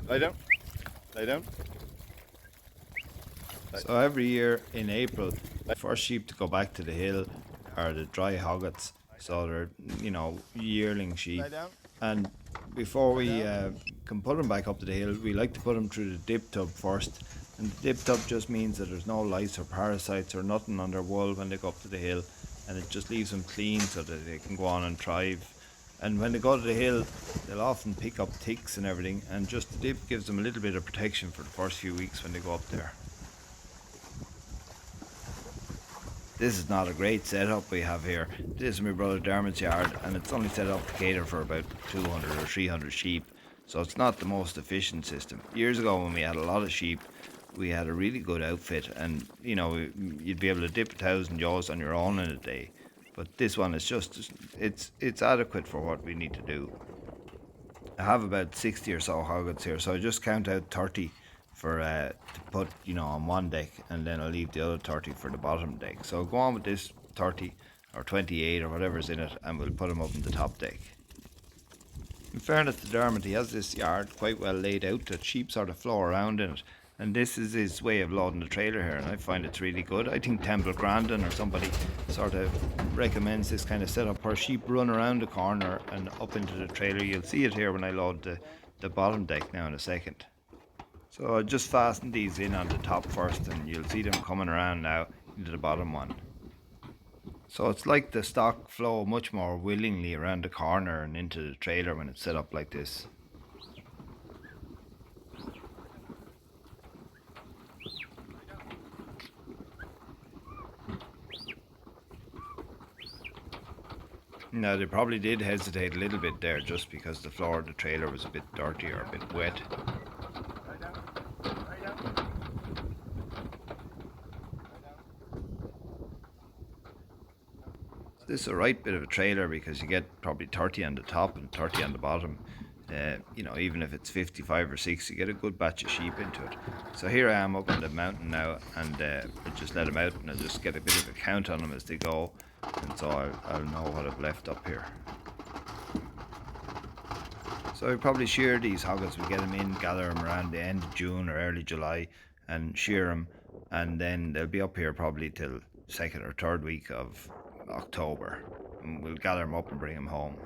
Lie down. Lie down. So every year in April, the first sheep to go back to the hill are the dry hoggets. So they're, yearling sheep. Lie down. And before Lie we down. can put them back up to the hill, we like to put them through the dip tub first. And the dip tub just means that there's no lice or parasites or nothing on their wool when they go up to the hill. And it just leaves them clean so that they can go on and thrive. And when they go to the hill, they'll often pick up ticks and everything. And just the dip gives them a little bit of protection for the first few weeks when they go up there. This is not a great setup we have here. This is my brother Dermot's yard, and it's only set up to cater for about 200 or 300 sheep, so it's not the most efficient system. Years ago when we had a lot of sheep, we had a really good outfit, and you'd be able to dip 1,000 jaws on your own in a day. But this one is just, it's adequate for what we need to do. I have about 60 or so hoggets here, so I just count out 30 for to put on one deck, and then I'll leave the other 30 for the bottom deck. So I'll go on with this 30 or 28 or whatever's in it, and we'll put them up in the top deck. In fairness to Dermot, he has this yard quite well laid out that sheep sort of flow around in it, and this is his way of loading the trailer here, and I find it's really good. I think Temple Grandin or somebody sort of recommends this kind of setup where sheep run around the corner and up into the trailer. You'll see it here when I load the bottom deck now in a second. So I'll just fasten these in on the top first, and you'll see them coming around now into the bottom one. So it's like the stock flow much more willingly around the corner and into the trailer when it's set up like this. Now they probably did hesitate a little bit there just because the floor of the trailer was a bit dirty or a bit wet. This is a right bit of a trailer because you get probably 30 on the top and 30 on the bottom. Even if it's 55 or 60, you get a good batch of sheep into it. So here I am up on the mountain now, and I just let them out, and I'll just get a bit of a count on them as they go, and so I'll know what I've left up here. So I probably shear these hoggets. We get them in, gather them around the end of June or early July, and shear them, and then they'll be up here probably till second or third week of October, and we'll gather them up and bring them home.